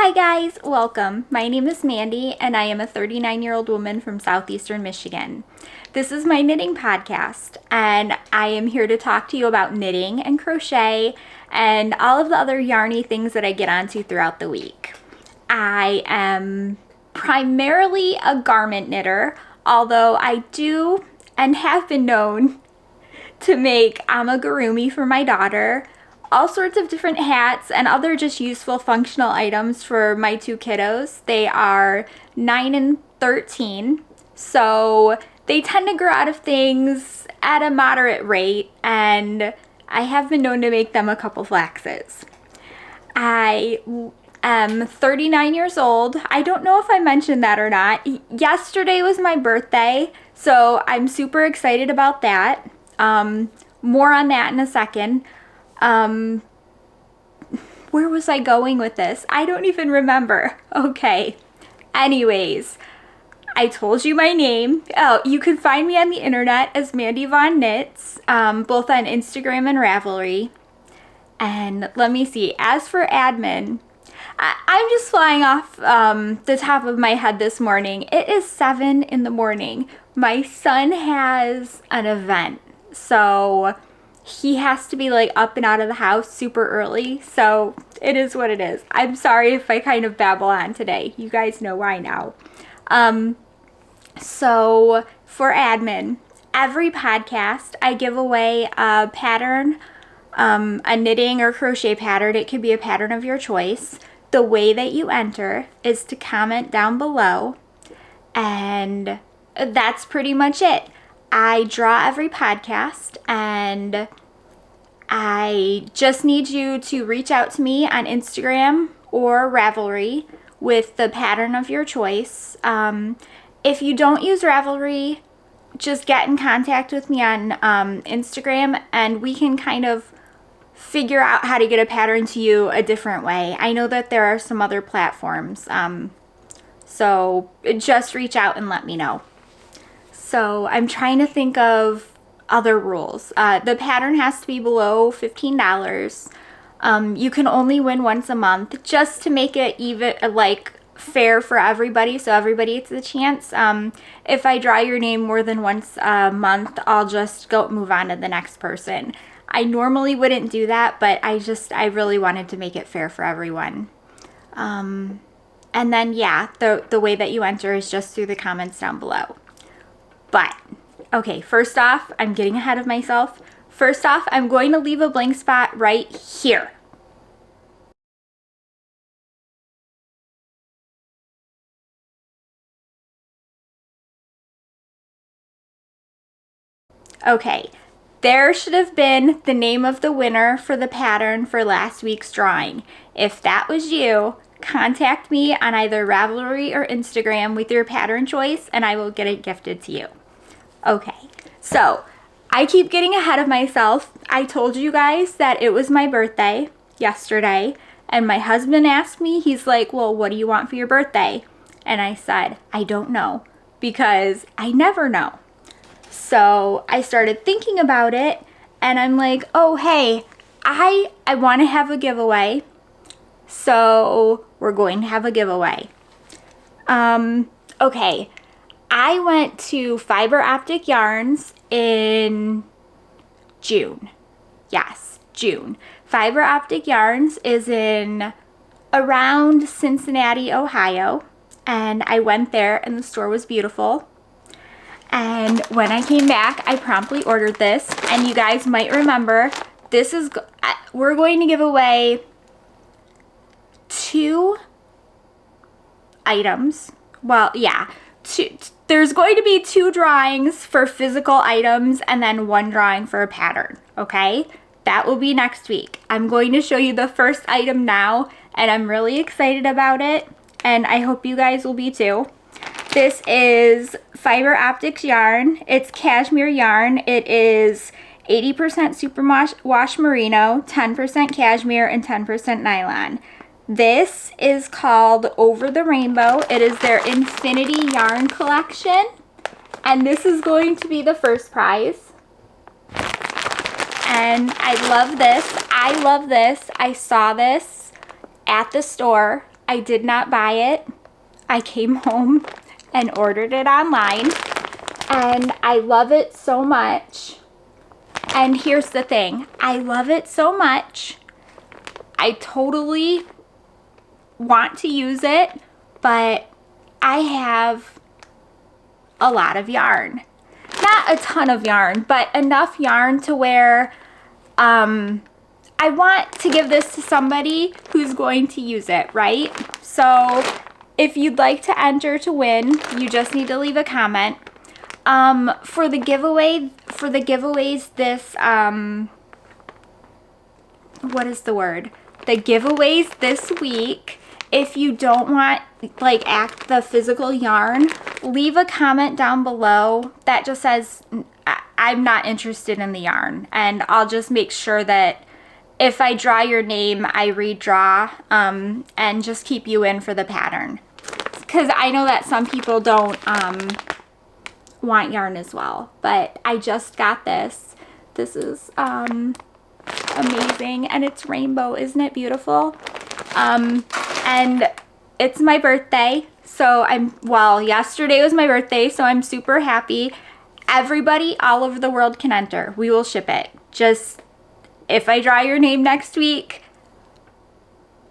Hi guys, welcome. My name is Mandy and I am a 39-year-old woman from southeastern Michigan. This is my knitting podcast and I am here to talk to you about knitting and crochet and all of the other yarny things that I get onto throughout the week. I am primarily a garment knitter, although I do and have been known to make amigurumi for my daughter, all sorts of different hats and other just useful functional items for my two kiddos. They are 9 and 13, so they tend to grow out of things at a moderate rate, and I have been known to make them a couple flaxes. I am 39 years old. I don't know if I mentioned that or not. Yesterday was my birthday, so I'm super excited about that. More on that in a second. Where was I going with this? I don't even remember. Okay. Anyways, I told you my name. Oh, you can find me on the internet as Mandy Von Knits, both on Instagram and Ravelry. And let me see, as for admin, I'm just flying off the top of my head this morning. It is 7 in the morning. My son has an event, so he has to be like up and out of the house super early, so it is what it is. I'm sorry if I kind of babble on today. You guys know why now. So for admin, every podcast I give away a pattern, a knitting or crochet pattern. It could be a pattern of your choice. The way that you enter is to comment down below, and that's pretty much it. I draw every podcast, and I just need you to reach out to me on Instagram or Ravelry with the pattern of your choice. If you don't use Ravelry, just get in contact with me on Instagram, and we can kind of figure out how to get a pattern to you a different way. I know that there are some other platforms, so just reach out and let me know. So I'm trying to think of other rules. The pattern has to be below $15. You can only win once a month, just to make it even like fair for everybody, so everybody gets a chance. If I draw your name more than once a month, I'll just move on to the next person. I normally wouldn't do that, but I really wanted to make it fair for everyone. And then yeah, the way that you enter is just through the comments down below. But, okay, first off, I'm getting ahead of myself. First off, I'm going to leave a blank spot right here. Okay, there should have been the name of the winner for the pattern for last week's drawing. If that was you, contact me on either Ravelry or Instagram with your pattern choice, and I will get it gifted to you. Okay, so I keep getting ahead of myself. I told you guys that it was my birthday yesterday, and my husband asked me, he's like, well, what do you want for your birthday? And I said, I don't know, because I never know. So I started thinking about it, and I'm like, oh, hey, I want to have a giveaway, so we're going to have a giveaway. Okay. I went to Fiber Optic Yarns in June. Yes, June. Fiber Optic Yarns is in around Cincinnati, Ohio. And I went there and the store was beautiful. And when I came back, I promptly ordered this. And you guys might remember, we're going to give away 2 items. Well, yeah. There's going to be 2 drawings for physical items and then 1 drawing for a pattern, okay? That will be next week. I'm going to show you the first item now, and I'm really excited about it, and I hope you guys will be too. This is Fiber Optics yarn. It's Kashmir yarn. It is 80% superwash merino, 10% cashmere, and 10% nylon. This is called Over the Rainbow. It is their Infinity Yarn collection. And this is going to be the first prize. And I love this. I love this. I saw this at the store I did not buy it. I came home and ordered it online, and I love it so much. And here's the thing, I love it so much, I totally want to use it, but I have a lot of yarn. Not a ton of yarn, but enough yarn to where I want to give this to somebody who's going to use it, right? So if you'd like to enter to win, you just need to leave a comment. For the giveaways this, what is the word? The giveaways this week, if you don't want like the physical yarn, leave a comment down below that just says I'm not interested in the yarn, and I'll just make sure that if I draw your name, I redraw and just keep you in for the pattern, because I know that some people don't want yarn as well. But I just got this. This is amazing, and it's rainbow. Isn't it beautiful? And it's my birthday, so yesterday was my birthday, so I'm super happy. Everybody all over the world can enter. We will ship it. Just if I draw your name next week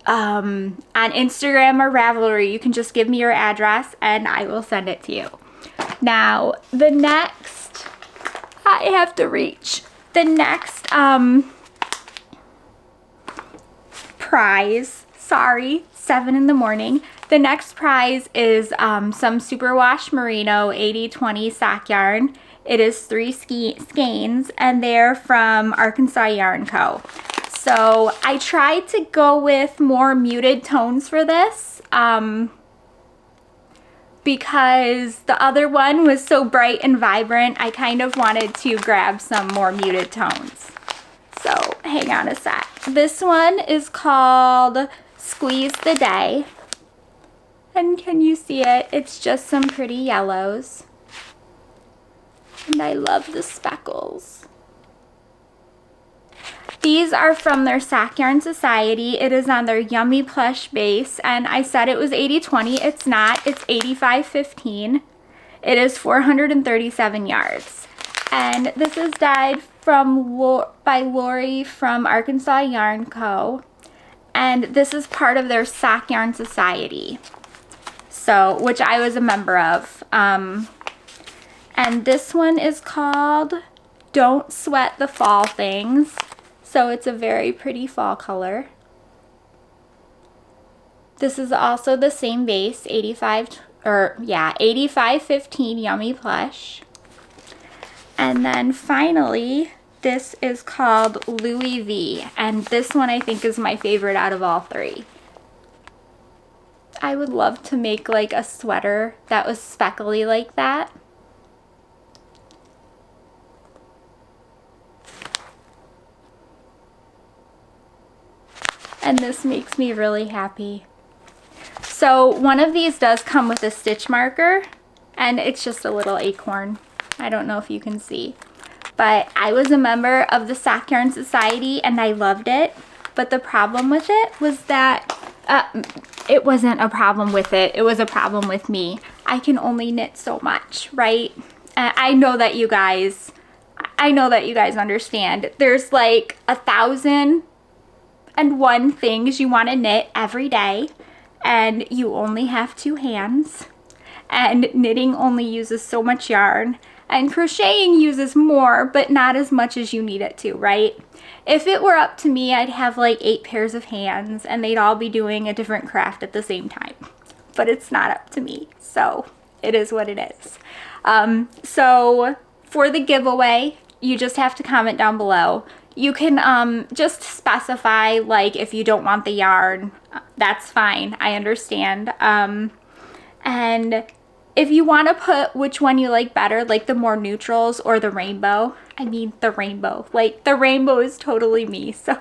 on Instagram or Ravelry, you can just give me your address and I will send it to you. Now, the next, I have to reach. The next prize, sorry, 7 in the morning. The next prize is some superwash merino 80/20 sock yarn. It is 3 skeins, and they're from Arkansas Yarn Co. So I tried to go with more muted tones for this because the other one was so bright and vibrant. I kind of wanted to grab some more muted tones. So hang on a sec. This one is called Squeeze the Day. And can you see it? It's just some pretty yellows. And I love the speckles. These are from their Sock Yarn Society. It is on their Yummy Plush base, and I said it was 80/20. It's not. It's 85/15. It is 437 yards. And this is dyed by Lori from Arkansas Yarn Co. And this is part of their Sock Yarn Society, so which I was a member of. And this one is called Don't Sweat the Fall Things. So it's a very pretty fall color. This is also the same base, 85/15 Yummy Plush. And then finally, this is called Louis V. And this one I think is my favorite out of all 3. I would love to make like a sweater that was speckly like that. And this makes me really happy. So one of these does come with a stitch marker, and it's just a little acorn. I don't know if you can see, but I was a member of the Sock Yarn Society and I loved it. But the problem with it was that it wasn't a problem with it. It was a problem with me. I can only knit so much, right? I know that you guys understand. There's like 1,001 things you want to knit every day, and you only have 2 hands, and knitting only uses so much yarn, and crocheting uses more, but not as much as you need it to, right? If it were up to me, I'd have like 8 pairs of hands and they'd all be doing a different craft at the same time, but it's not up to me, so it is what it is. So for the giveaway, you just have to comment down below. You can just specify, like, if you don't want the yarn, that's fine. I understand. And if you want to put which one you like better, like the more neutrals or the rainbow, I mean the rainbow. Like, the rainbow is totally me, so.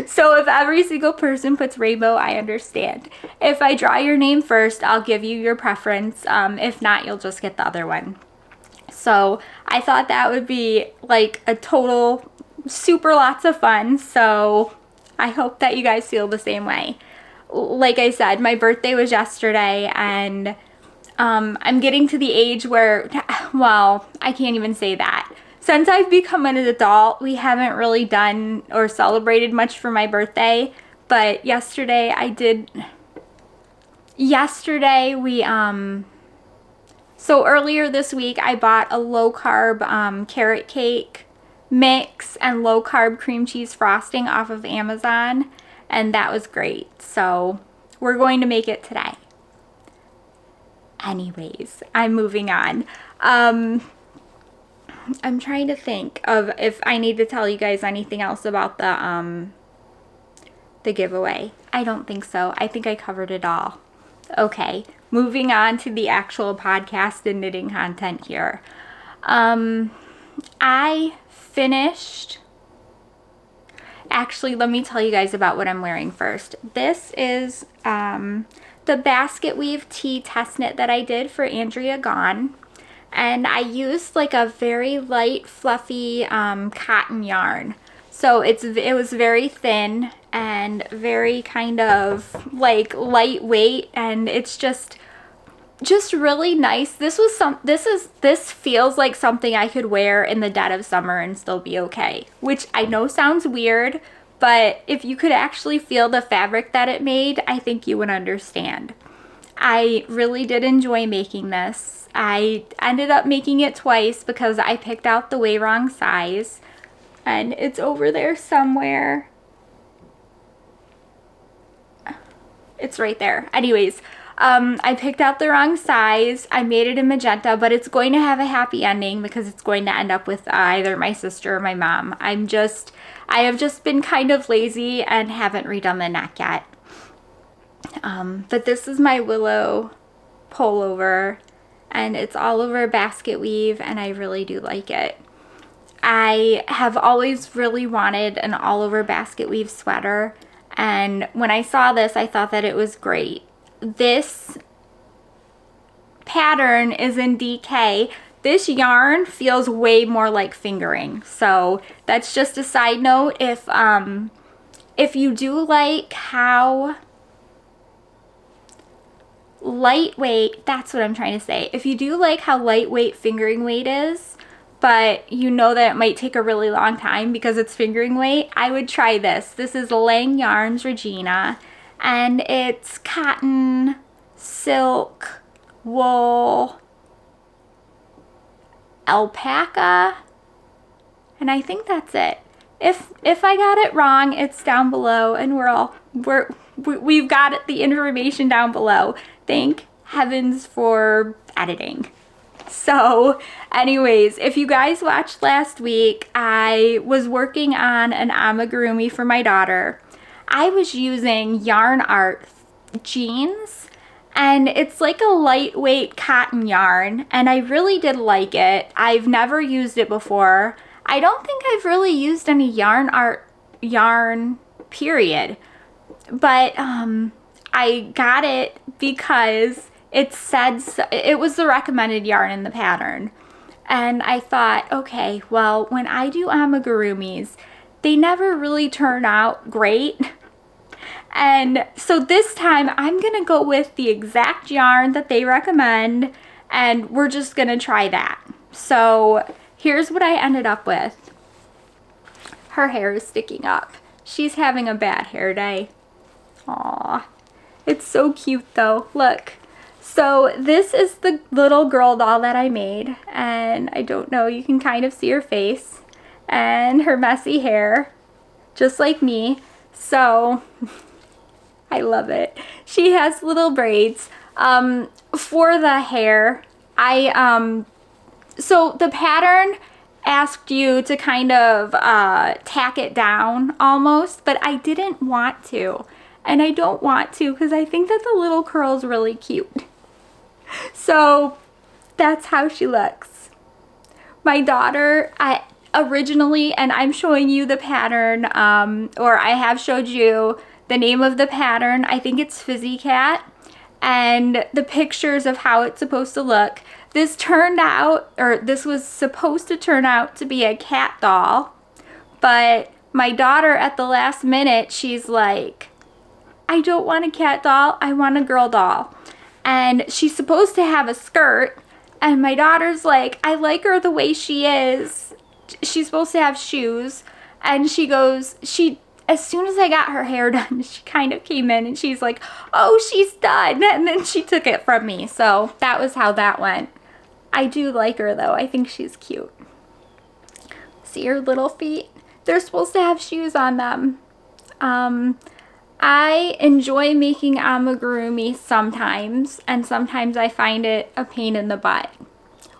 So if every single person puts rainbow, I understand. If I draw your name first, I'll give you your preference. If not, you'll just get the other one. So I thought that would be like a total super lots of fun. So I hope that you guys feel the same way. like I said, my birthday was yesterday, and I'm getting to the age where, well, I can't even say that. Since I've become an adult, we haven't really done or celebrated much for my birthday, but yesterday so earlier this week I bought a low carb carrot cake mix and low carb cream cheese frosting off of Amazon, and that was great. So we're going to make it today. Anyways, I'm moving on. I'm trying to think of if I need to tell you guys anything else about the giveaway. I don't think so. I think I covered it all. Okay, moving on to the actual podcast and knitting content here. I finished... Actually, let me tell you guys about what I'm wearing first. This is the basket weave tee test knit that I did for Andrea Gaughan. And I used like a very light, fluffy cotton yarn. So it was very thin and very kind of like lightweight, and it's just really nice. This feels like something I could wear in the dead of summer and still be okay, which I know sounds weird, but if you could actually feel the fabric that it made, I think you would understand. I really did enjoy making this. I ended up making it twice because I picked out the way wrong size, and it's over there somewhere. It's right there. Anyways, I picked out the wrong size. I made it in magenta, but it's going to have a happy ending because it's going to end up with either my sister or my mom. I have just been kind of lazy and haven't redone the neck yet. But this is my Willow pullover, and it's all over basket weave, and I really do like it. I have always really wanted an all over basket weave sweater, and when I saw this, I thought that it was great. This pattern is in DK. This yarn feels way more like fingering, so that's just a side note. If you do like how lightweight, that's what I'm trying to say. If you do like how lightweight fingering weight is, but you know that it might take a really long time because it's fingering weight, I would try this. This is Lang Yarns Regina, and it's cotton, silk, wool, alpaca, and I think that's it. If I got it wrong, it's down below, and we've got it, the information down below. Thank heavens for editing. So anyways, if you guys watched last week, I was working on an amigurumi for my daughter. I was using Yarn Art jeans, and it's like a lightweight cotton yarn, and I really did like it. I've never used it before. I don't think I've really used any Yarn Art yarn, period. But I got it because it said it was the recommended yarn in the pattern. And I thought, okay, well, when I do amigurumis, they never really turn out great. And so this time I'm going to go with the exact yarn that they recommend, and we're just going to try that. So here's what I ended up with. Her hair is sticking up. She's having a bad hair day. Aww. It's so cute though. Look. So this is the little girl doll that I made, and I don't know, you can kind of see her face and her messy hair, just like me. So I love it. She has little braids. For the hair, so the pattern asked you to kind of tack it down almost, but I didn't want to. And I don't want to because I think that the little curl is really cute. So that's how she looks. My daughter, originally, and I'm showing you the pattern, or I have showed you the name of the pattern. I think it's Fizi Cat, and the pictures of how it's supposed to look. This turned out, or this was supposed to turn out to be a cat doll, but my daughter at the last minute, she's like, I don't want a cat doll, I want a girl doll. And she's supposed to have a skirt, and my daughter's like, I like her the way she is. She's supposed to have shoes. And she goes, as soon as I got her hair done, she kind of came in and she's like, oh, she's done. And then she took it from me. So that was how that went. I do like her though. I think she's cute. See her little feet? They're supposed to have shoes on them. I enjoy making amigurumi sometimes, and sometimes I find it a pain in the butt.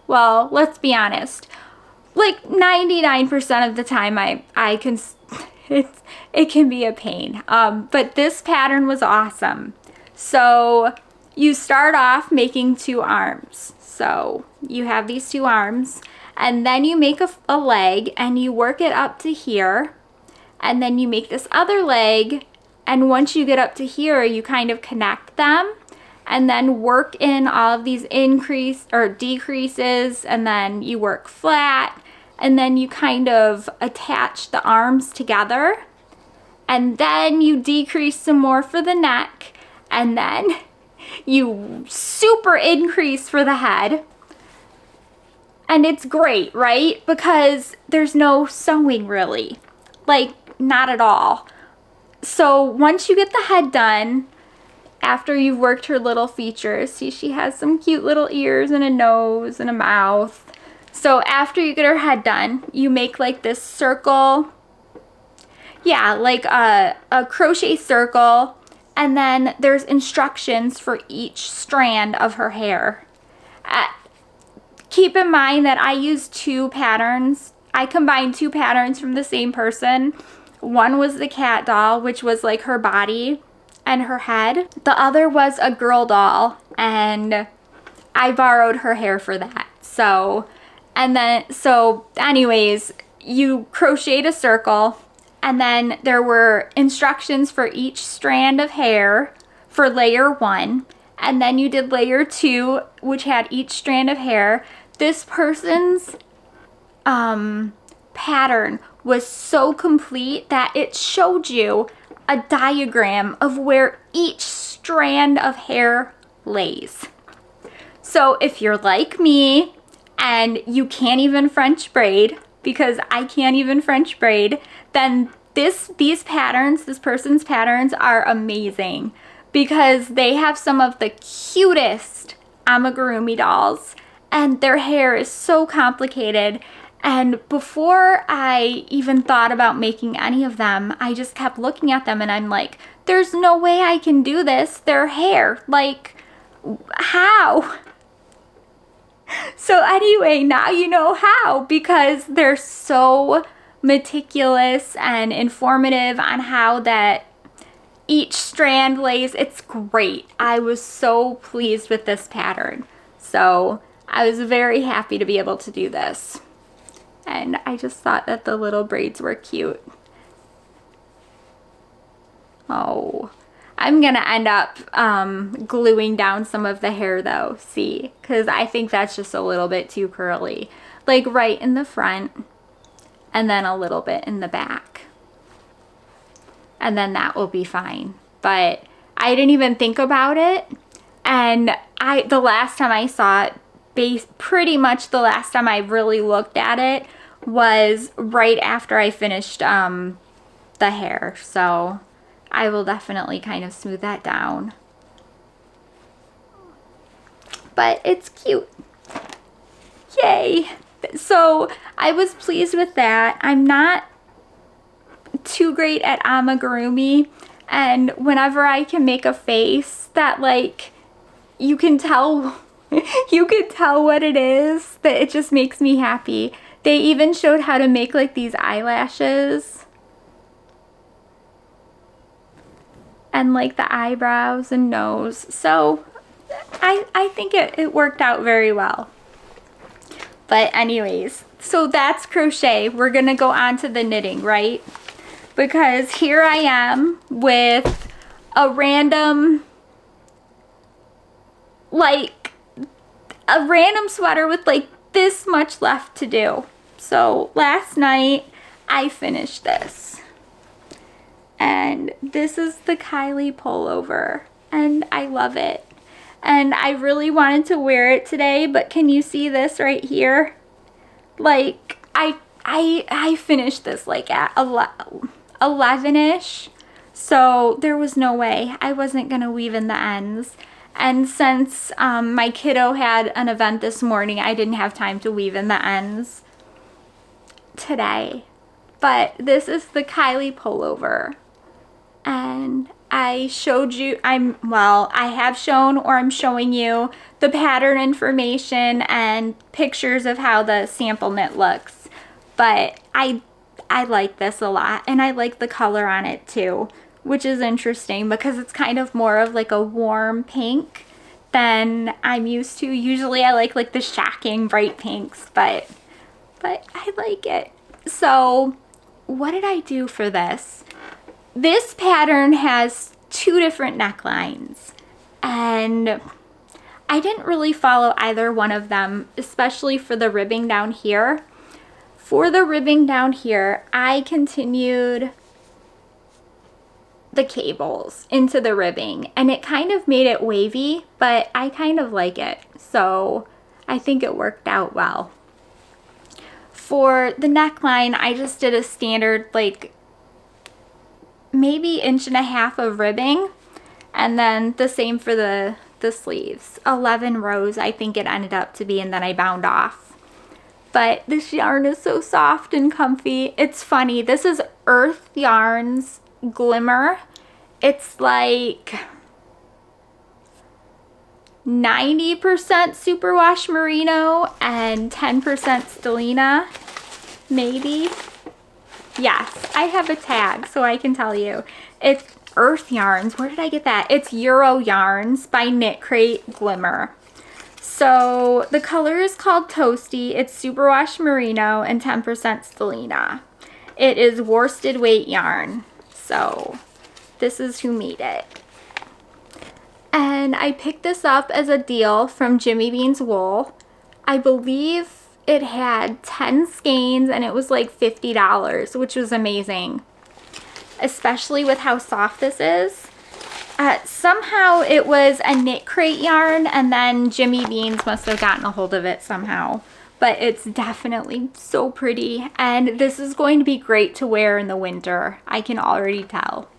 Well, let's be honest. Like 99% of the time I can, it can be a pain. But this pattern was awesome. So you start off making 2 arms. So you have these 2 arms, and then you make a leg and you work it up to here, and then you make this other leg, and once you get up to here, you kind of connect them and then work in all of these increase or decreases, and then you work flat, and then you kind of attach the arms together, and then you decrease some more for the neck, and then you super increase for the head. And it's great, right? Because there's no sewing really, like not at all. So once you get the head done, after you've worked her little features, see, she has some cute little ears and a nose and a mouth. So after you get her head done, you make like this circle. Yeah, like a crochet circle. And then there's instructions for each strand of her hair. Keep in mind that I used 2 patterns. I combined 2 patterns from the same person. One was the cat doll, which was like her body and her head. The other was a girl doll, and I borrowed her hair for that. So anyways, you crocheted a circle, and then there were instructions for each strand of hair for layer 1, and then you did layer 2, which had each strand of hair. This person's pattern was so complete that it showed you a diagram of where each strand of hair lays. So if you're like me and you can't even French braid, because I can't even French braid, then this person's patterns are amazing, because they have some of the cutest amigurumi dolls, and their hair is so complicated. And before I even thought about making any of them, I just kept looking at them and I'm like, there's no way I can do this. Their hair, like, how? So anyway, now you know how, because they're so meticulous and informative on how that each strand lays. It's great. I was so pleased with this pattern. So I was very happy to be able to do this. And I just thought that the little braids were cute. Oh, I'm gonna end up gluing down some of the hair though, see, because I think that's just a little bit too curly. Like right in the front, and then a little bit in the back. And then that will be fine. But I didn't even think about it. And the last time I saw it, pretty much the last time I really looked at it was right after I finished the hair. So I will definitely kind of smooth that down. But it's cute. Yay! So I was pleased with that. I'm not too great at amigurumi, and whenever I can make a face that like you can tell what it is, that it just makes me happy. They even showed how to make like these eyelashes and like the eyebrows and nose. So I think it worked out very well. But anyways, so that's crochet. We're gonna go on to the knitting, right? Because here I am with a random sweater with like this much left to do. So last night I finished this, and this is the Kylie pullover, and I love it. And I really wanted to wear it today, but can you see this right here? Like, I finished this like at 11-ish, so there was no way I wasn't gonna weave in the ends. And since my kiddo had an event this morning, I didn't have time to weave in the ends today. But this is the Kylie pullover, and I showed you, I have shown, or I'm showing you the pattern information and pictures of how the sample knit looks. But I like this a lot, and I like the color on it too, which is interesting because it's kind of more of like a warm pink than I'm used to. Usually I like the shocking bright pinks, but I like it. So what did I do for this? This pattern has 2 different necklines, and I didn't really follow either one of them, especially for the ribbing down here. For the ribbing down here, I continued the cables into the ribbing, and it kind of made it wavy, but I kind of like it, so I think it worked out well. For the neckline, I just did a standard like maybe 1.5 inches of ribbing, and then the same for the sleeves. 11 rows I think it ended up to be, and then I bound off. But this yarn is so soft and comfy. It's funny, this is Earth Yarns Glimmer. It's like 90% superwash merino and 10% stellina, maybe. Yes, I have a tag so I can tell you. It's Earth Yarns. Where did I get that? It's Uru Yarns by Knit Crate Glimmer. So the color is called Toasty. It's superwash merino and 10% stellina. It is worsted weight yarn. So this is who made it. And I picked this up as a deal from Jimmy Bean's Wool. I believe it had 10 skeins and it was like $50, which was amazing, especially with how soft this is. Somehow it was a Knit Crate yarn, and then Jimmy Bean's must have gotten a hold of it somehow. But it's definitely so pretty, and this is going to be great to wear in the winter. I can already tell.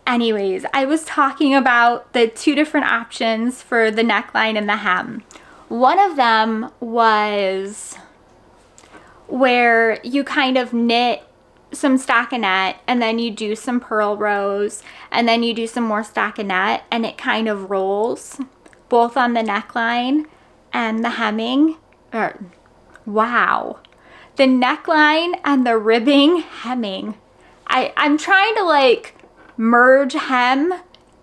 Anyways, I was talking about the 2 different options for the neckline and the hem. One of them was where you kind of knit some stockinette, and then you do some purl rows, and then you do some more stockinette, and it kind of rolls both on the neckline and the hemming. Wow. The neckline and the ribbing hemming. I'm trying to like merge hem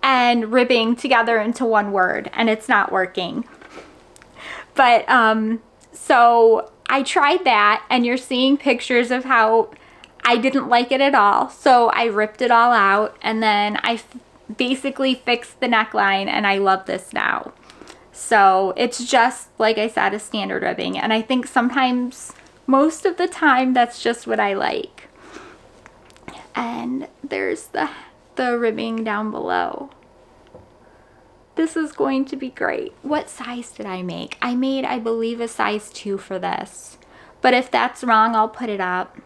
and ribbing together into one word, and it's not working. But so I tried that, and you're seeing pictures of how I didn't like it at all. So I ripped it all out, and then I basically fixed the neckline, and I love this now. So it's just, like I said, a standard ribbing, and I think sometimes, most of the time, that's just what I like. And there's the ribbing down below. This is going to be great. What size did I make? I made, I believe, a size 2 for this. But if that's wrong, I'll put it up.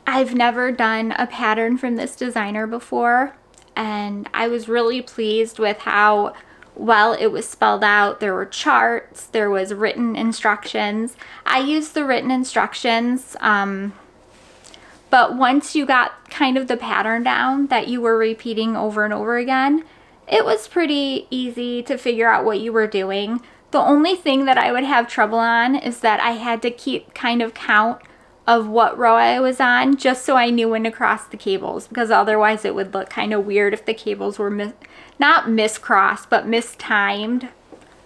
I've never done a pattern from this designer before, and I was really pleased with how well it was spelled out. There were charts, there was written instructions. I used the written instructions, but once you got kind of the pattern down that you were repeating over and over again, it was pretty easy to figure out what you were doing. The only thing that I would have trouble on is that I had to keep kind of count of what row I was on, just so I knew when to cross the cables, because otherwise it would look kind of weird if the cables were not miscrossed, but mistimed.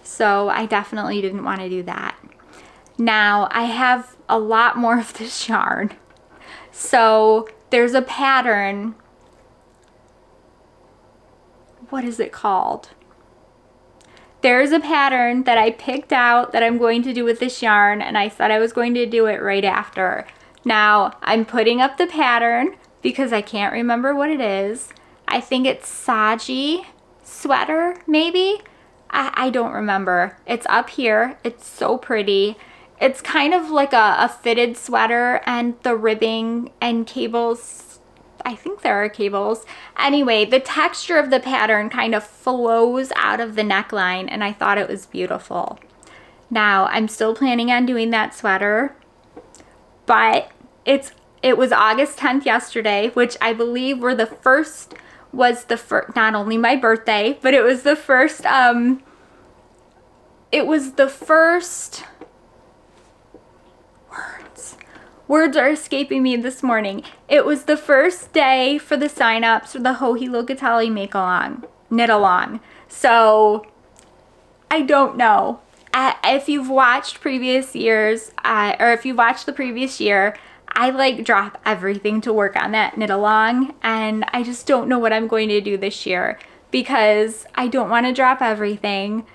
So I definitely didn't want to do that. Now I have a lot more of this yarn. So there's a pattern. What is it called? There's a pattern that I picked out that I'm going to do with this yarn, and I said I was going to do it right after. Now, I'm putting up the pattern because I can't remember what it is. I think it's Saji sweater, maybe? I don't remember. It's up here. It's so pretty. It's kind of like a fitted sweater, and the ribbing and cables, I think there are cables. Anyway, the texture of the pattern kind of flows out of the neckline, and I thought it was beautiful. Now, I'm still planning on doing that sweater, but it was August 10th yesterday, which I believe was the first, not only my birthday, but it was the first, words are escaping me this morning. It was the first day for the sign-ups for the Joji Locatelli knit along. So, I don't know. If you've watched previous years, or if you watched the previous year, I like drop everything to work on that knit along, and I just don't know what I'm going to do this year because I don't want to drop everything,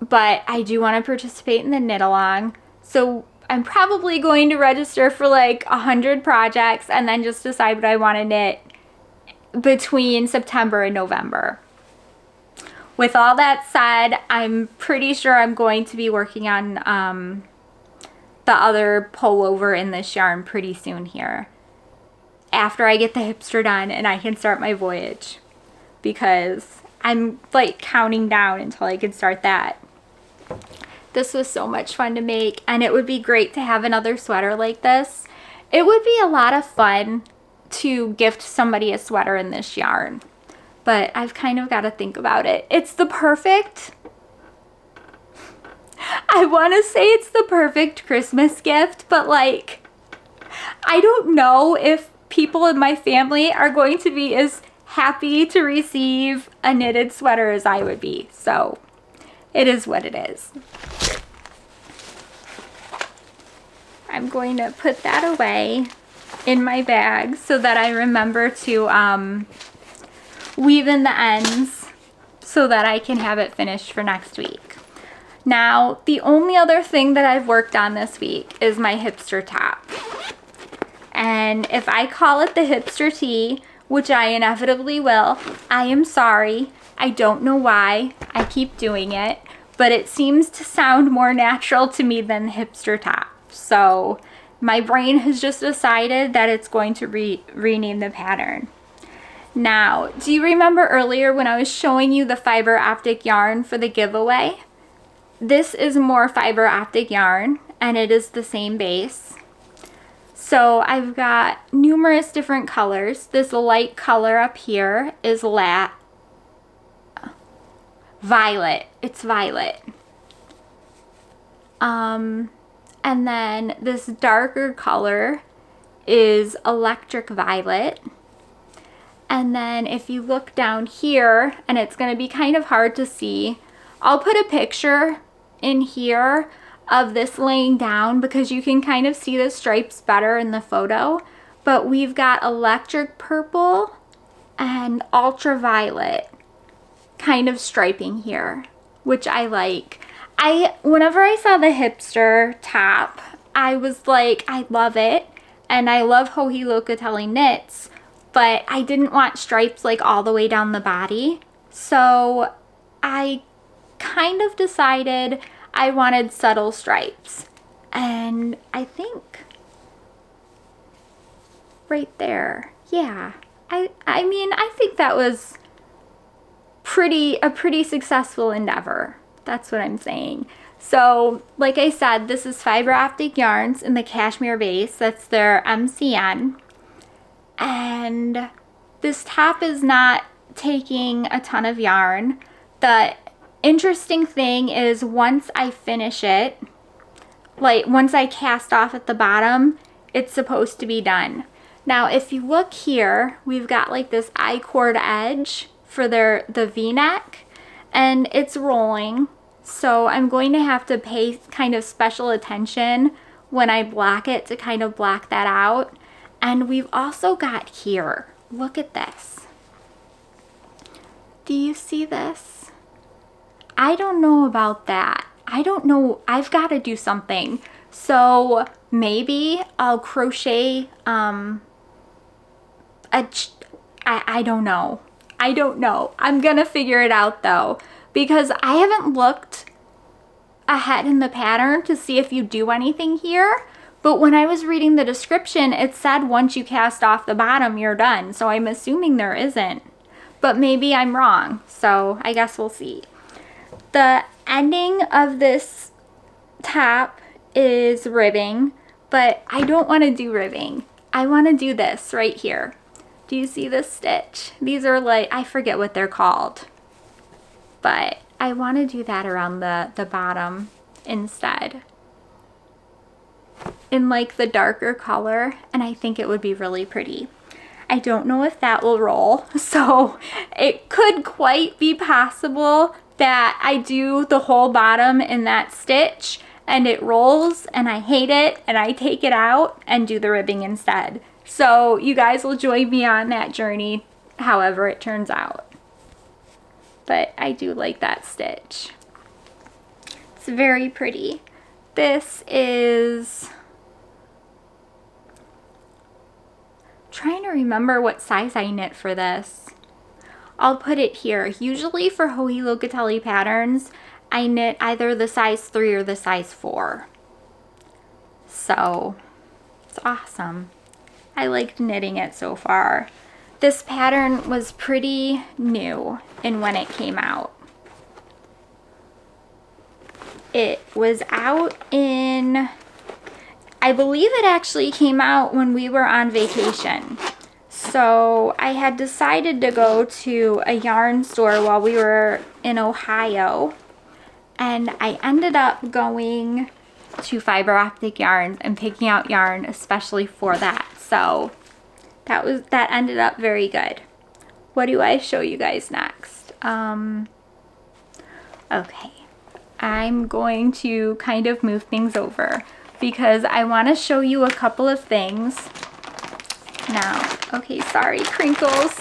but I do want to participate in the knit along. So I'm probably going to register for like 100 projects and then just decide what I want to knit between September and November. With all that said, I'm pretty sure I'm going to be working on the other pullover in this yarn pretty soon here, after I get the hipster done and I can start my voyage, because I'm like counting down until I can start that. This was so much fun to make, and it would be great to have another sweater like this. It would be a lot of fun to gift somebody a sweater in this yarn, but I've kind of got to think about it. It's the perfect, I want to say it's the perfect Christmas gift, but like, I don't know if people in my family are going to be as happy to receive a knitted sweater as I would be. So it is what it is. I'm going to put that away in my bag so that I remember to weave in the ends so that I can have it finished for next week. Now, the only other thing that I've worked on this week is my hipster top. And if I call it the hipster tee, which I inevitably will, I am sorry. I don't know why I keep doing it, but it seems to sound more natural to me than the hipster top. So my brain has just decided that it's going to rename the pattern. Now, do you remember earlier when I was showing you the fiber optic yarn for the giveaway? This is more fiber optic yarn, and it is the same base. So I've got numerous different colors. This light color up here is violet. It's violet. And then this darker color is electric violet. And then if you look down here, and it's going to be kind of hard to see, I'll put a picture in here of this laying down because you can kind of see the stripes better in the photo. But we've got electric purple and ultraviolet kind of striping here, which I like. Whenever I saw the hipster top, I was like, I love it, and I love Joji Locatelli knits, but I didn't want stripes like all the way down the body. So I kind of decided I wanted subtle stripes, and I think right there, yeah, I mean, I think that was a pretty successful endeavor. That's what I'm saying. So like I said, this is Fiber Optic Yarns in the Kashmir base. That's their MCN, and this top is not taking a ton of yarn. The interesting thing is once I finish it, like once I cast off at the bottom, it's supposed to be done. Now if you look here, we've got like this I-cord edge for the V-neck, and it's rolling, so I'm going to have to pay kind of special attention when I block it to kind of block that out. And we've also got here, look at this. Do you see this? I don't know about that. I don't know. I've got to do something. So maybe I'll crochet I don't know. I don't know. I'm gonna figure it out though, because I haven't looked ahead in the pattern to see if you do anything here. But when I was reading the description, it said once you cast off the bottom, you're done. So I'm assuming there isn't. But maybe I'm wrong. So I guess we'll see. The ending of this top is ribbing, but I don't want to do ribbing. I want to do this right here. Do you see this stitch? These are like, I forget what they're called. But I want to do that around the bottom instead, in like the darker color, and I think it would be really pretty. I don't know if that will roll, so it could quite be possible that I do the whole bottom in that stitch and it rolls and I hate it and I take it out and do the ribbing instead. So you guys will join me on that journey however it turns out. But I do like that stitch. It's very pretty. This is, trying to remember what size I knit for this. I'll put it here. Usually for Joji Locatelli patterns, I knit either the size 3 or the size 4. So it's awesome. I liked knitting it so far. This pattern was pretty new in when it came out. It was out in, I believe it actually came out when we were on vacation. So I had decided to go to a yarn store while we were in Ohio, and I ended up going to Fiber Optic Yarns and picking out yarn especially for that. So that ended up very good. What do I show you guys next? Okay, I'm going to kind of move things over because I want to show you a couple of things now. Okay, sorry, crinkles.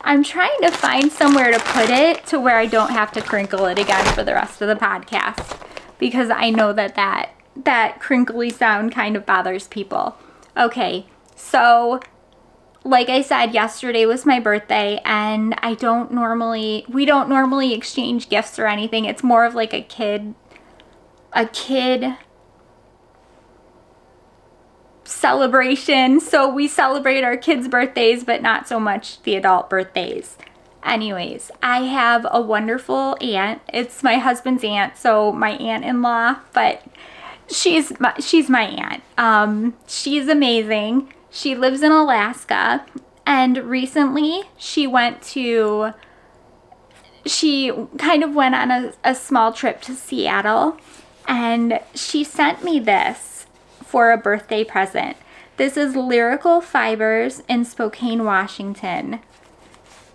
I'm trying to find somewhere to put it to where I don't have to crinkle it again for the rest of the podcast, because I know that crinkly sound kind of bothers people. Okay, so like I said, yesterday was my birthday, and we don't normally exchange gifts or anything. It's more of like a kid celebration. So we celebrate our kids' birthdays, but not so much the adult birthdays. Anyways, I have a wonderful aunt. It's my husband's aunt, so my aunt-in-law, but she's my aunt. She's amazing. She lives in Alaska, and recently she kind of went on a small trip to Seattle, and she sent me this for a birthday present. This is Lyrical Fibers in Spokane, Washington.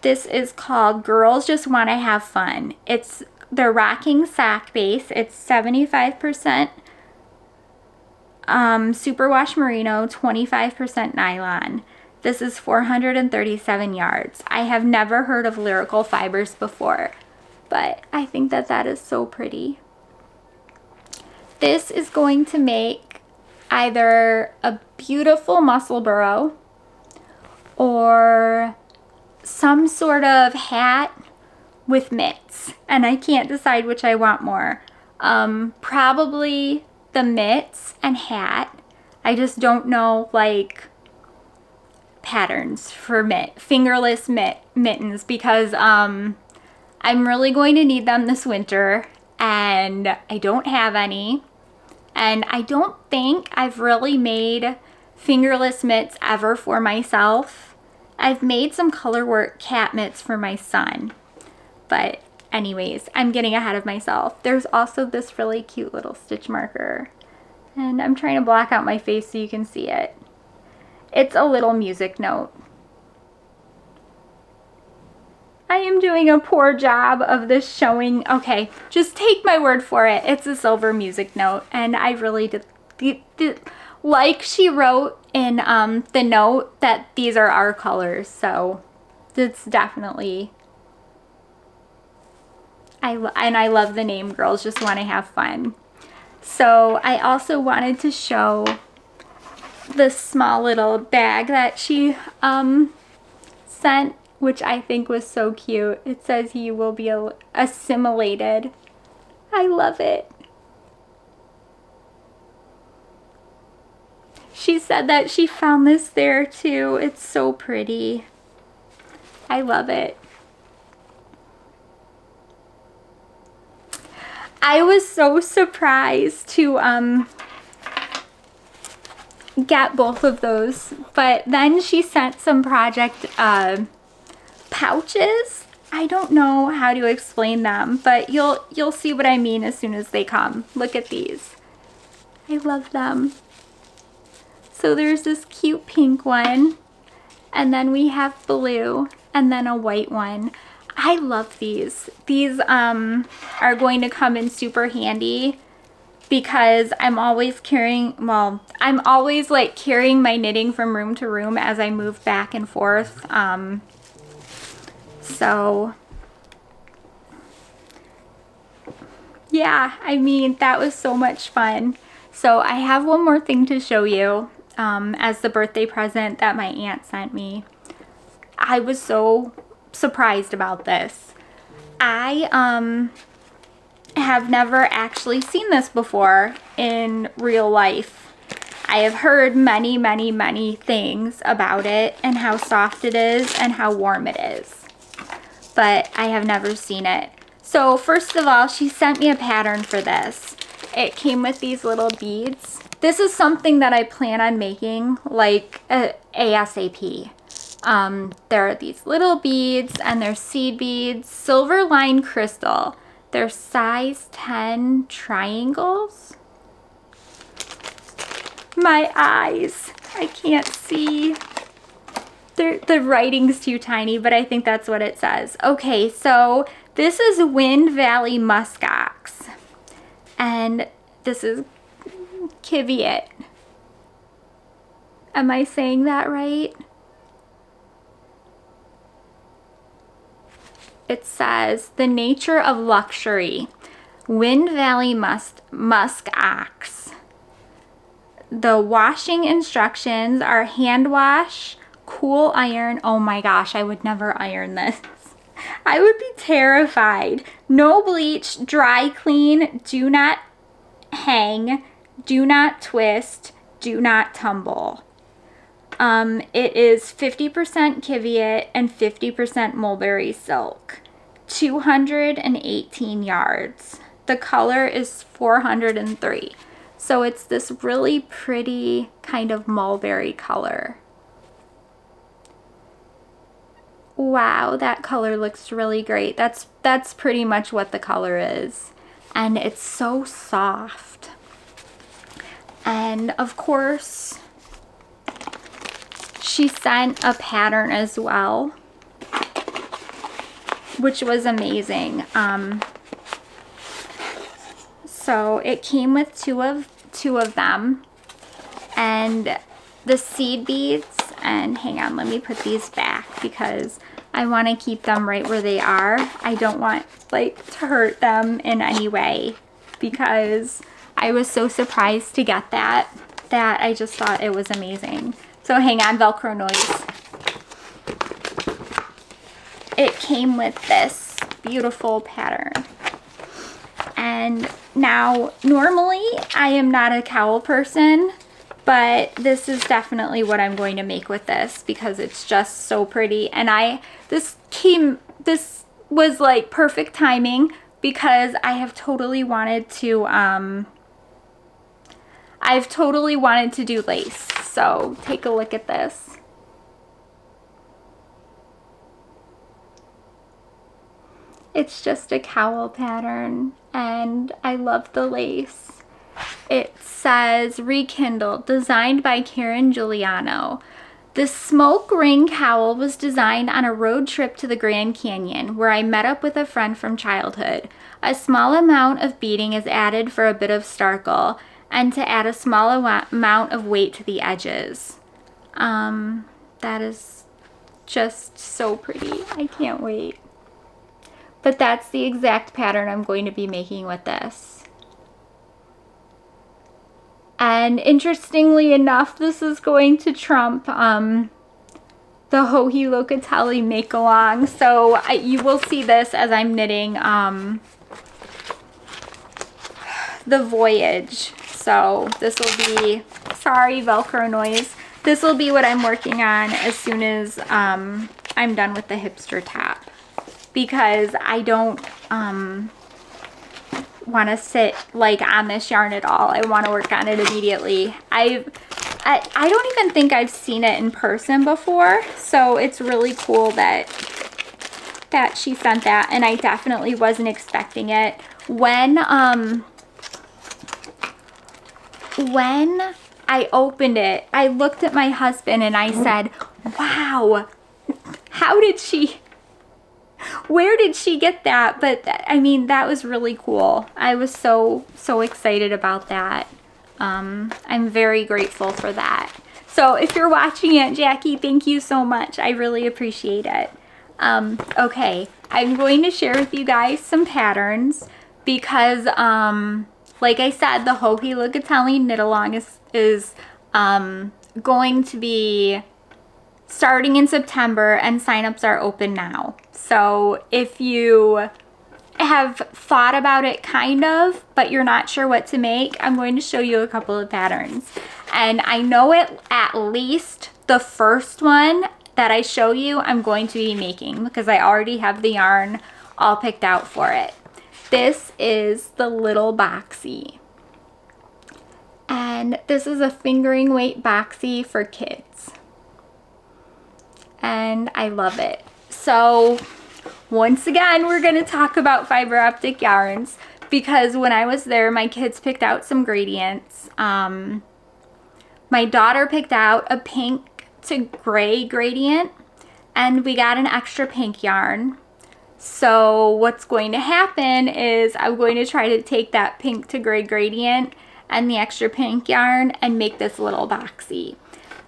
This is called Girls Just Want to Have Fun. It's the rocking sock base. It's 75% superwash merino, 25% nylon. This is 437 yards. I have never heard of Lyrical Fibers before, but I think that is so pretty. This is going to make either a beautiful muscle burrow or some sort of hat with mitts, and I can't decide which I want more. Probably the mitts and hat. I just don't know like patterns for fingerless mittens, because I'm really going to need them this winter and I don't have any, and I don't think I've really made fingerless mitts ever for myself. I've made some color work cat mitts for my son, but anyways, I'm getting ahead of myself. There's also this really cute little stitch marker, and I'm trying to block out my face so you can see it. It's a little music note. I am doing a poor job of this showing. Okay, just take my word for it. It's a silver music note, and I really did like she wrote in the note that these are our colors, so it's definitely, I love the name Girls Just Want to Have Fun. So I also wanted to show this small little bag that she sent, which I think was so cute. It says you will be assimilated. I love it. She said that she found this there too. It's so pretty. I love it. I was so surprised to get both of those, but then she sent some project pouches. I don't know how to explain them, but you'll see what I mean as soon as they come. Look at these. I love them. So there's this cute pink one, and then we have blue, and then a white one. I love these. These are going to come in super handy because I'm always carrying, well, I'm always like carrying my knitting from room to room as I move back and forth. So yeah, I mean, that was so much fun. So I have one more thing to show you as the birthday present that my aunt sent me. I was so surprised about this. I have never actually seen this before in real life. I have heard many, many, many things about it and how soft it is and how warm it is, but I have never seen it. So first of all, she sent me a pattern for this. It came with these little beads. This is something that I plan on making like ASAP. There are these little beads and they're seed beads, silver lined crystal. They're size 10 triangles. My eyes, I can't see. The writing's too tiny, but I think that's what it says. Okay, so this is Wind Valley Musk Ox. And this is Kiviot. Am I saying that right? It says, the nature of luxury. Wind Valley Musk Ox. The washing instructions are hand wash, cool iron. Oh my gosh, I would never iron this. I would be terrified. No bleach, dry clean, do not hang, do not twist, do not tumble. It is 50% Kiviot and 50% mulberry silk. 218 yards. The color is 403. So it's this really pretty kind of mulberry color. Wow, that color looks really great. That's pretty much what the color is. And it's so soft. And of course, she sent a pattern as well, which was amazing. So it came with two of them, and the seed beads. And hang on, let me put these back because I want to keep them right where they are. I don't want like to hurt them in any way because I was so surprised to get that I just thought it was amazing. So hang on, Velcro noise. It came with this beautiful pattern. And now, normally I am not a cowl person, but this is definitely what I'm going to make with this because it's just so pretty. And this was like perfect timing because I have totally wanted to, do lace. So take a look at this. It's just a cowl pattern and I love the lace. It says Rekindled, designed by Karen Giuliano. The smoke ring cowl was designed on a road trip to the Grand Canyon where I met up with a friend from childhood. A small amount of beading is added for a bit of sparkle and to add a small amount of weight to the edges. That is just so pretty. I can't wait. But that's the exact pattern I'm going to be making with this. And interestingly enough, this is going to trump the Joji Locatelli Make Along. So you will see this as I'm knitting the Voyage. So this will be, sorry Velcro noise, this will be what I'm working on as soon as I'm done with the Hipster top, because I don't want to sit like on this yarn at all. I want to work on it immediately. I don't even think I've seen it in person before, so it's really cool that she sent that, and I definitely wasn't expecting it. When I opened it, I looked at my husband and I said, wow, where did she get that? But I mean, that was really cool. I was so excited about that. I'm very grateful for that. So if you're watching it, Jackie, thank you so much. I really appreciate it. Okay, I'm going to share with you guys some patterns because, like I said, the Joji Locatelli Knit Along is going to be starting in September, and signups are open now. So if you have thought about it kind of, but you're not sure what to make, I'm going to show you a couple of patterns. And I know at least the first one that I show you I'm going to be making because I already have the yarn all picked out for it. This is the little Boxy. And this is a fingering weight Boxy for kids. And I love it. So once again, we're going to talk about fiber optic yarns because when I was there, my kids picked out some gradients. My daughter picked out a pink to gray gradient, and we got an extra pink yarn. So what's going to happen is I'm going to try to take that pink to gray gradient and the extra pink yarn and make this little Boxy.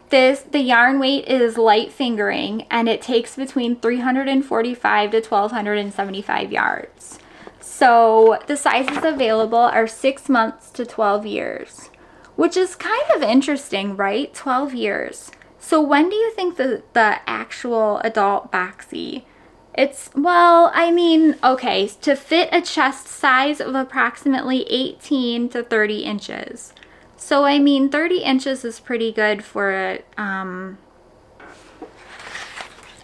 The yarn weight is light fingering, and it takes between 345 to 1275 yards. So the sizes available are 6 months to 12 years, which is kind of interesting, right? 12 years. So when do you think the actual adult Boxy? It's, well, I mean, okay, to fit a chest size of approximately 18 to 30 inches. So, I mean, 30 inches is pretty good for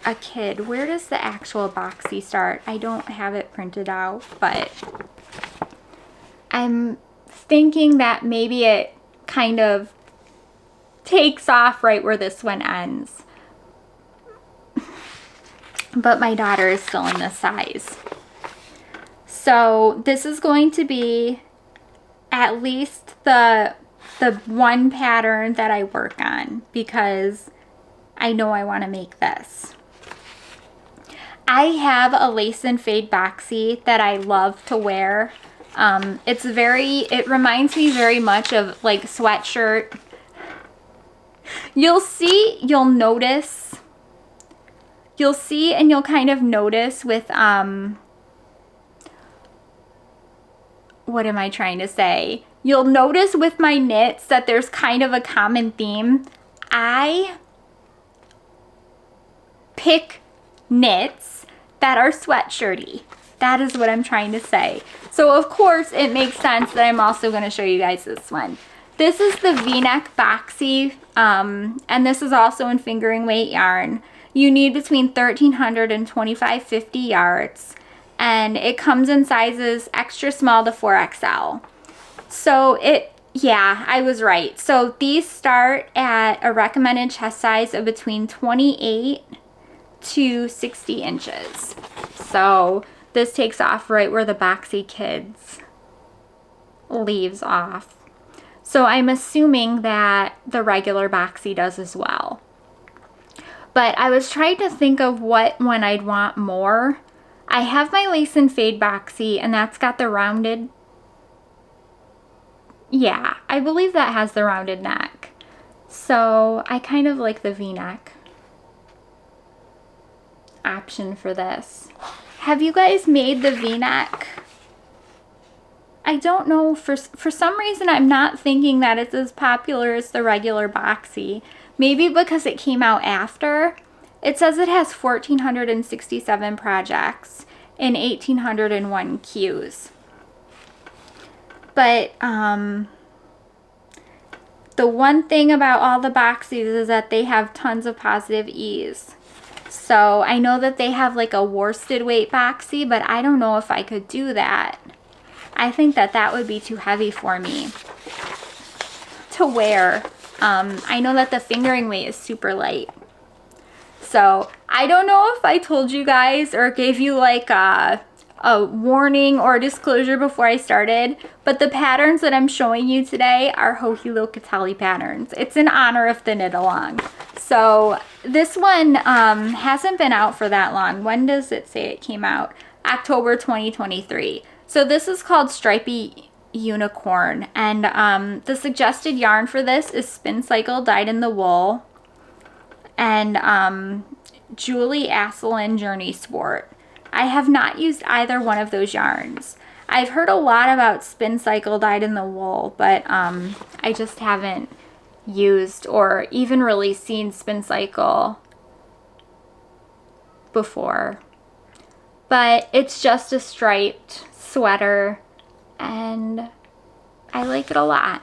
a kid. Where does the actual Boxy start? I don't have it printed out, but I'm thinking that maybe it kind of takes off right where this one ends. But my daughter is still in this size. So this is going to be at least the one pattern that I work on because I know I want to make this. I have a lace and fade Boxy that I love to wear. It reminds me very much of like sweatshirt. You'll see and you'll kind of notice with, what am I trying to say? You'll notice with my knits that there's kind of a common theme. I pick knits that are sweatshirty. That is what I'm trying to say. So of course it makes sense that I'm also going to show you guys this one. This is the V-neck Boxy, and this is also in fingering weight yarn. You need between 1,300 and 2,550 yards, and it comes in sizes extra small to 4XL. So yeah, I was right. So these start at a recommended chest size of between 28 to 60 inches. So this takes off right where the Boxy Kids leaves off. So I'm assuming that the regular Boxy does as well. But I was trying to think of what one I'd want more. I have my lace and fade Boxy, and that's got the rounded, yeah, I believe that has the rounded neck. So I kind of like the V-neck option for this. Have you guys made the V-neck I don't know, for some reason I'm not thinking that it's as popular as the regular Boxy. Maybe because it came out after. It says it has 1,467 projects and 1,801 queues. But the one thing about all the Boxys is that they have tons of positive ease. So I know that they have like a worsted weight Boxy, but I don't know if I could do that. I think that that would be too heavy for me to wear. I know that the fingering weight is super light. So I don't know if I told you guys or gave you like a warning or a disclosure before I started, but the patterns that I'm showing you today are Joji Locatelli patterns. It's in honor of the knit along. So this one hasn't been out for that long. When does it say it came out? October 2023. So this is called Stripy Unicorn, and the suggested yarn for this is Spin Cycle Dyed in the Wool and Julie Asselin Journey Sport. I have not used either one of those yarns. I've heard a lot about Spin Cycle Dyed in the Wool, but I just haven't used or even really seen Spin Cycle before. But it's just a striped sweater and I like it a lot.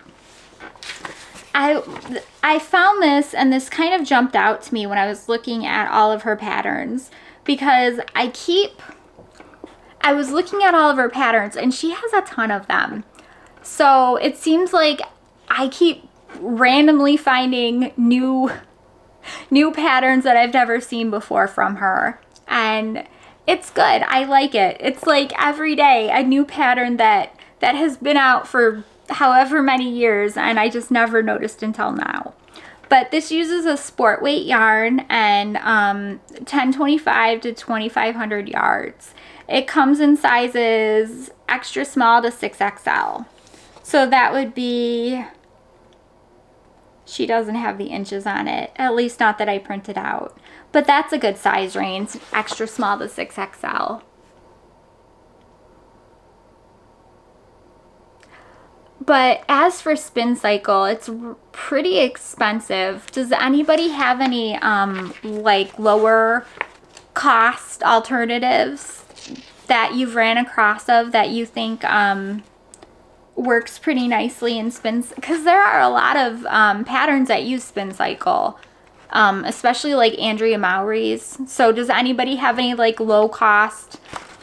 I found this, and this kind of jumped out to me when I was looking at all of her patterns, because I was looking at all of her patterns and she has a ton of them. So it seems like I keep randomly finding new patterns that I've never seen before from her, and it's good. I like it. It's like every day a new pattern that has been out for however many years and I just never noticed until now. But this uses a sport weight yarn and 1025 to 2500 yards. It comes in sizes extra small to 6XL. So that would be, she doesn't have the inches on it, at least not that I printed out. But that's a good size range, extra small to 6XL. But as for Spin Cycle, it's pretty expensive. Does anybody have any like lower cost alternatives that you've ran across of that you think works pretty nicely in Spin? Because there are a lot of patterns that use Spin Cycle, especially like Andrea Mowry's. So does anybody have any like low cost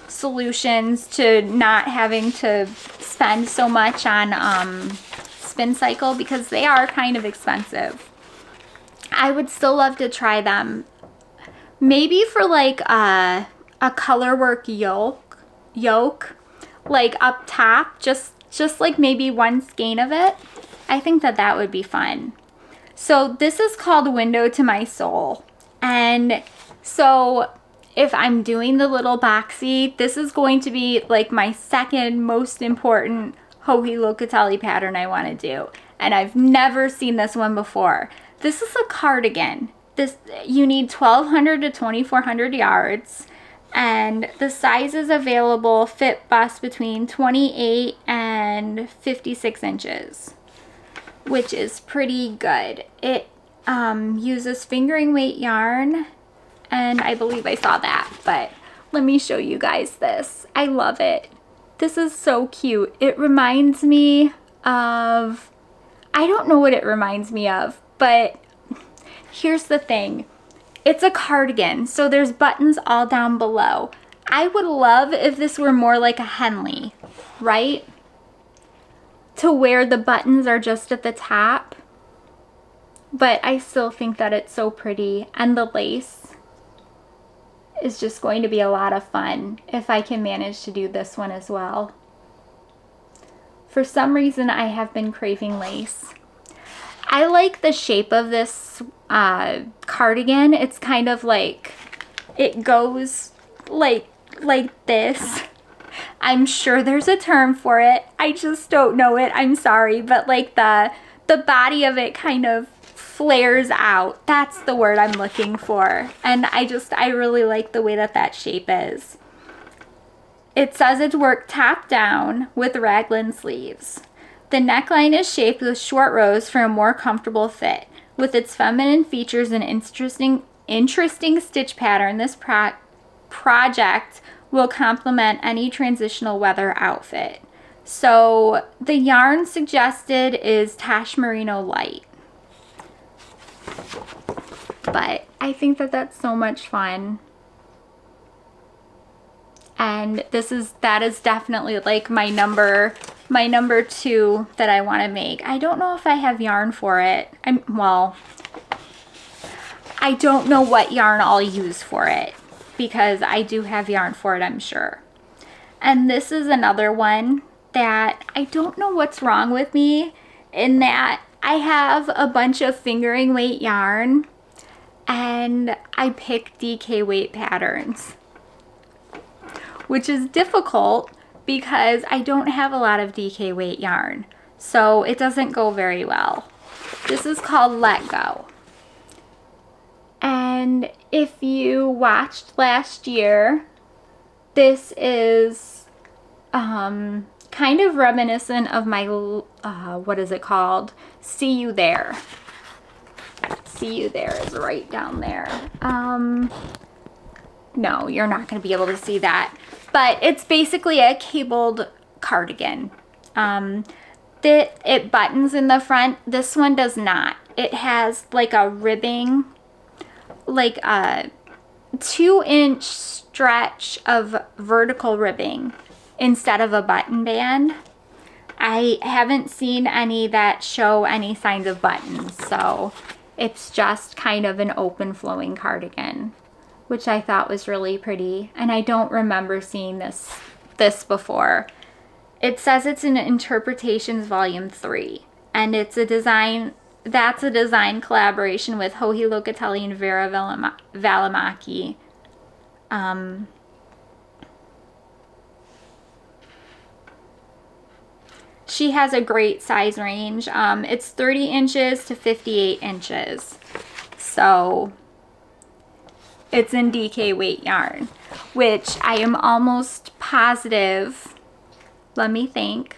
solutions to not having to spend so much on Spin Cycle, because they are kind of expensive? I would still love to try them. Maybe for like a colorwork yoke, like up top, just like maybe one skein of it. I think that would be fun. So this is called Window to My Soul, and so if I'm doing the little Boxy, this is going to be like my second most important Joji Locatelli pattern I want to do. And I've never seen this one before. This is a cardigan. You need 1,200 to 2,400 yards. And the sizes available fit bust between 28 and 56 inches, which is pretty good. It uses fingering weight yarn, and I believe I saw that, but let me show you guys this. I love it. This is so cute. It reminds me of, I don't know what it reminds me of, but here's the thing. It's a cardigan, so there's buttons all down below. I would love if this were more like a Henley, right? To where the buttons are just at the top. But I still think that it's so pretty, and the lace is just going to be a lot of fun if I can manage to do this one as well. For some reason, I have been craving lace. I like the shape of this cardigan. It's kind of like, it goes like this. I'm sure there's a term for it. I just don't know it. I'm sorry, but like the body of it kind of flares out. That's the word I'm looking for. And I really like the way that shape is. It says it's worked top down with raglan sleeves. The neckline is shaped with short rows for a more comfortable fit. With its feminine features and interesting stitch pattern, this project will complement any transitional weather outfit. So the yarn suggested is Tash Merino Light. But I think that that's so much fun. And that is definitely like my number 2 that I want to make. I don't know if I have yarn for it. I don't know what yarn I'll use for it, because I do have yarn for it, I'm sure. And this is another one that I don't know what's wrong with me, in that I have a bunch of fingering weight yarn and I pick DK weight patterns, which is difficult because I don't have a lot of DK weight yarn, so it doesn't go very well. This is called Let Go. And if you watched last year, this is kind of reminiscent of my, what is it called? See You There. See You There is right down there. No, you're not going to be able to see that. But it's basically a cabled cardigan. It buttons in the front. This one does not. It has like a ribbing, like a 2-inch stretch of vertical ribbing instead of a button band. I haven't seen any that show any signs of buttons, so it's just kind of an open flowing cardigan, which I thought was really pretty, and I don't remember seeing this before. It says it's in Interpretations Volume 3, and it's a design collaboration with Joji Locatelli and Vera Valimaki. She has a great size range. It's 30 inches to 58 inches. So it's in DK weight yarn, which I am almost positive, let me think,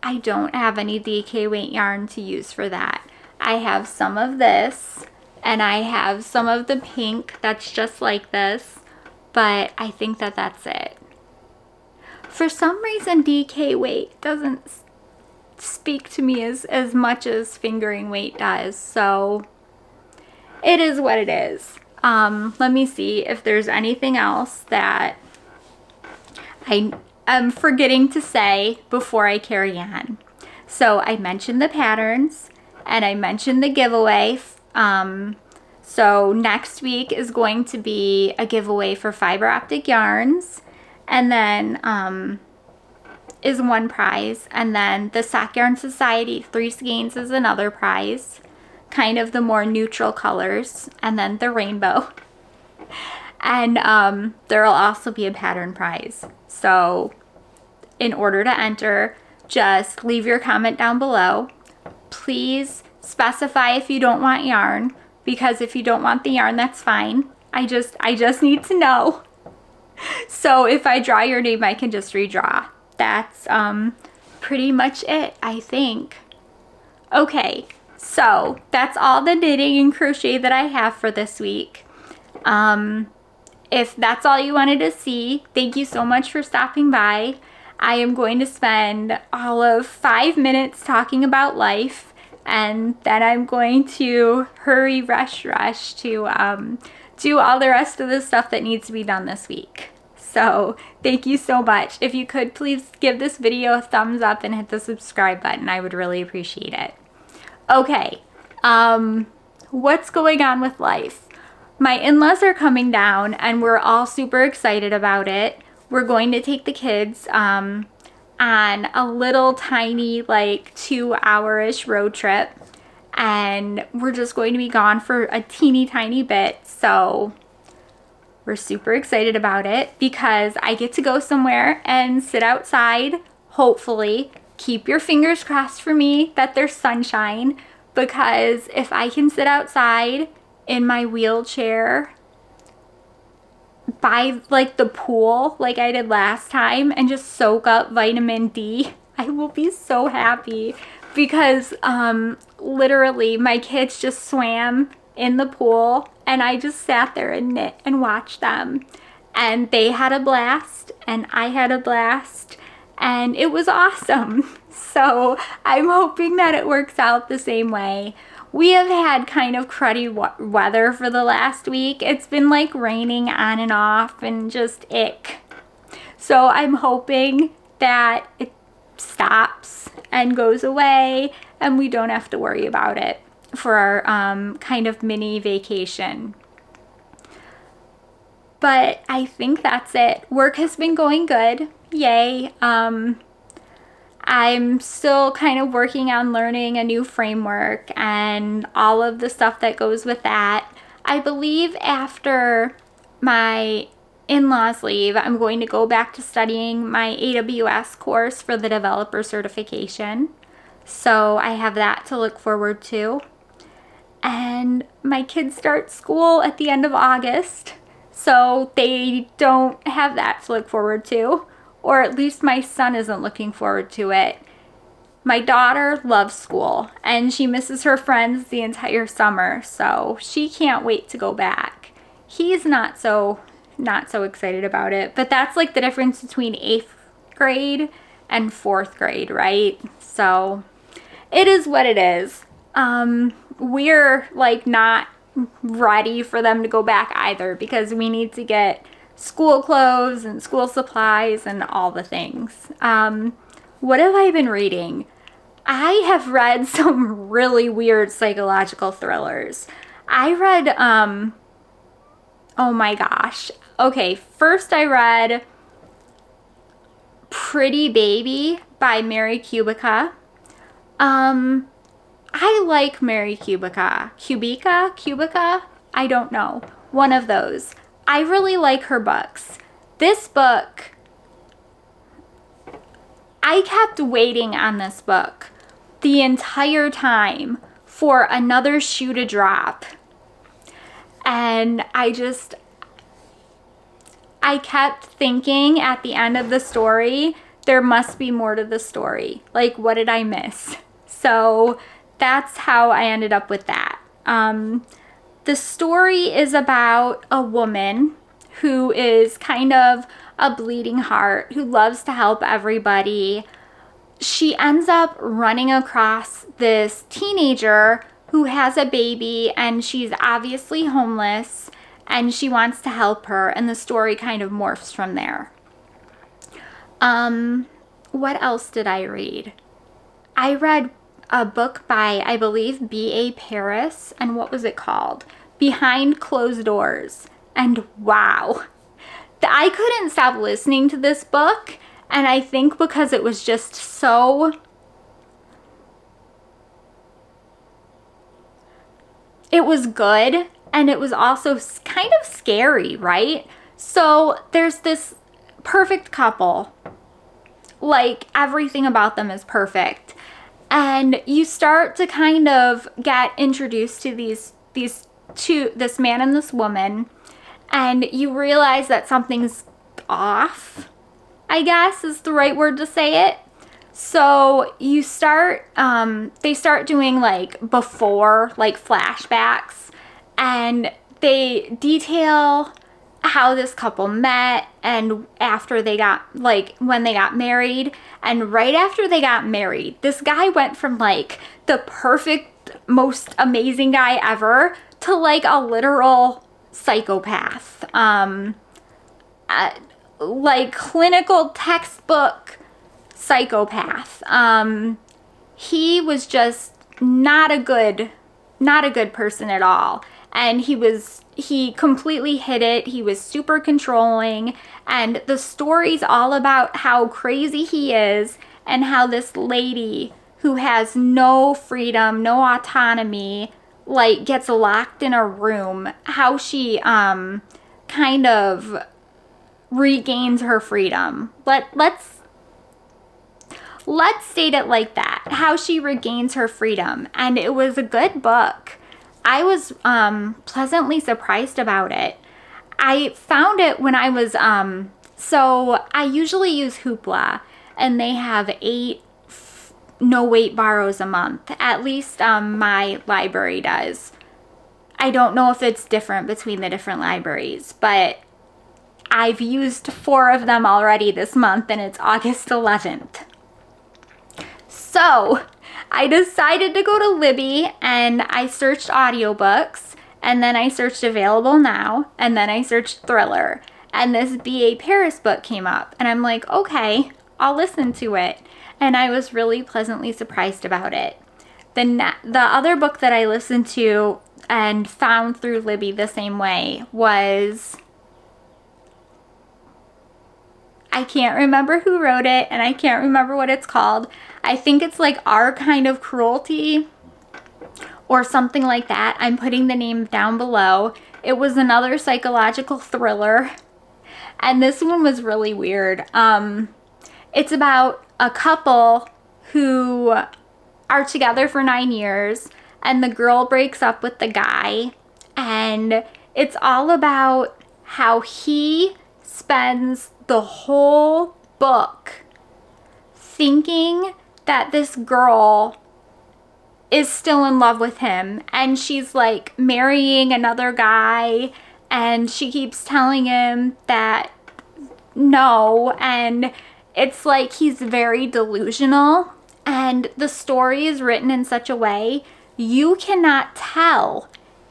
I don't have any DK weight yarn to use for that. I have some of this, and I have some of the pink that's just like this, but I think that that's it. For some reason, DK weight doesn't speak to me as much as fingering weight does, so it is what it is. Let me see if there's anything else that I am forgetting to say before I carry on. So I mentioned the patterns, and I mentioned the giveaway. So next week is going to be a giveaway for fiber optic yarns, and then is one prize, and then the Sock Yarn Society 3 skeins is another prize, kind of the more neutral colors, and then the rainbow. And there will also be a pattern prize. So in order to enter, just leave your comment down below. Please specify if you don't want yarn, because if you don't want the yarn, that's fine. I just need to know. So if I draw your name, I can just redraw. That's pretty much it, I think. Okay, so that's all the knitting and crochet that I have for this week. If that's all you wanted to see, thank you so much for stopping by. I am going to spend all of 5 minutes talking about life, and then I'm going to hurry, rush to do all the rest of the stuff that needs to be done this week. So thank you so much. If you could, please give this video a thumbs up and hit the subscribe button. I would really appreciate it. Okay, what's going on with life? My in-laws are coming down, and we're all super excited about it. We're going to take the kids on a little tiny, like 2-hour-ish road trip, and we're just going to be gone for a teeny tiny bit. So we're super excited about it because I get to go somewhere and sit outside, hopefully. Keep your fingers crossed for me that there's sunshine, because if I can sit outside in my wheelchair by like the pool like I did last time and just soak up vitamin D, I will be so happy because literally my kids just swam in the pool and I just sat there and knit and watched them, and they had a blast and I had a blast and it was awesome. So I'm hoping that it works out the same way. We have had kind of cruddy weather for the last week. It's been like raining on and off and just ick. So I'm hoping that it stops and goes away and we don't have to worry about it for our kind of mini vacation. But I think that's it. Work has been going good. Yay. I'm still kind of working on learning a new framework and all of the stuff that goes with that. I believe after my in-laws leave, I'm going to go back to studying my AWS course for the developer certification. So I have that to look forward to. And my kids start school at the end of August, so they don't have that to look forward to. Or at least my son isn't looking forward to it. My daughter loves school and she misses her friends the entire summer, so she can't wait to go back. He's not so excited about it, but that's like the difference between 8th grade and 4th grade, right? So it is what it is. We're like not ready for them to go back either because we need to get school clothes and school supplies and all the things. What have I been reading? I have read some really weird psychological thrillers. I read, oh my gosh. Okay, first I read Pretty Baby by Mary Kubica. I like Mary Kubica. Kubica? I don't know. One of those. I really like her books. This book, I kept waiting on this book the entire time for another shoe to drop. And I kept thinking at the end of the story, there must be more to the story. Like, what did I miss? So that's how I ended up with that. The story is about a woman who is kind of a bleeding heart, who loves to help everybody. She ends up running across this teenager who has a baby and she's obviously homeless and she wants to help her, and the story kind of morphs from there. What else did I read? I read a book by, I believe, B.A. Paris, and what was it called? Behind Closed Doors. And wow, I couldn't stop listening to this book, and I think because it was just so, it was good, and it was also kind of scary, right? So there's this perfect couple, like everything about them is perfect. And you start to kind of get introduced to these two, this man and this woman, and you realize that something's off, I guess is the right word to say it. So you start, they start doing like before, like flashbacks, and they detail how this couple met and after they got, like, when they got married. And right after they got married, this guy went from like the perfect, most amazing guy ever to like a literal psychopath. Like clinical textbook psychopath. He was just not a good person at all. And he completely hid it. He was super controlling. And the story's all about how crazy he is and how this lady who has no freedom, no autonomy, like gets locked in a room, how she kind of regains her freedom. Let's state it like that. How she regains her freedom. And it was a good book. I was pleasantly surprised about it. I found it when I was, so I usually use Hoopla, and they have 8 no wait borrows a month. At least my library does. I don't know if it's different between the different libraries, but I've used 4 of them already this month, and it's August 11th. So I decided to go to Libby, and I searched audiobooks, and then I searched available now, and then I searched thriller, and this B.A. Paris book came up, and I'm like, okay, I'll listen to it. And I was really pleasantly surprised about it. The other book that I listened to and found through Libby the same way was, I can't remember who wrote it, and I can't remember what it's called. I think it's like Our Kind of Cruelty or something like that. I'm putting the name down below. It was another psychological thriller, and this one was really weird. It's about a couple who are together for 9 years, and the girl breaks up with the guy, and it's all about how he spends the whole book thinking that this girl is still in love with him, and she's like marrying another guy, and she keeps telling him that no, and it's like he's very delusional, and the story is written in such a way you cannot tell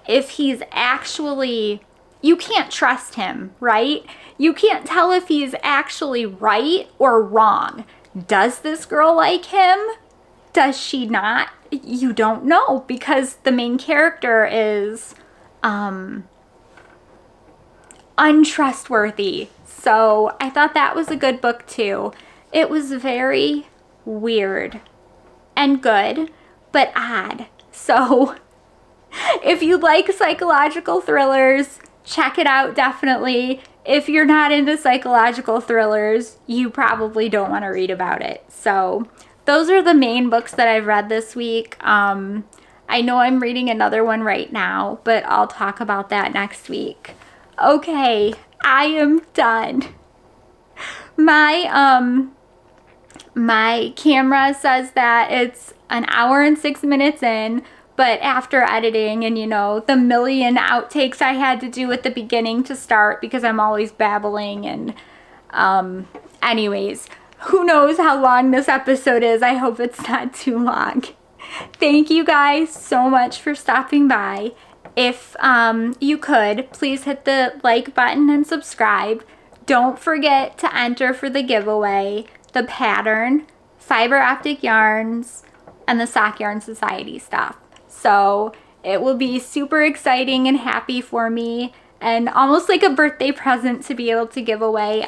if he's actually, you can't trust him, right? You can't tell if he's actually right or wrong. Does this girl like him? Does she not? You don't know, because the main character is untrustworthy. So I thought that was a good book too. It was very weird and good, but odd. So if you like psychological thrillers, check it out definitely. If you're not into psychological thrillers, you probably don't want to read about it. So those are the main books that I've read this week. I know I'm reading another one right now, but I'll talk about that next week. Okay, I am done. My camera says that it's 1 hour and 6 minutes in, but after editing and, you know, the million outtakes I had to do at the beginning to start because I'm always babbling and, anyways, who knows how long this episode is. I hope it's not too long. Thank you guys so much for stopping by. If you could, please hit the like button and subscribe. Don't forget to enter for the giveaway, the pattern, fiber optic yarns, and the Sock Yarn Society stuff. So it will be super exciting and happy for me, and almost like a birthday present to be able to give away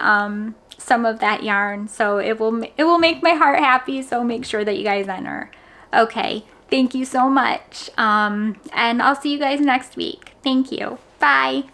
some of that yarn. So it will make my heart happy, so make sure that you guys enter. Okay, thank you so much, and I'll see you guys next week. Thank you. Bye.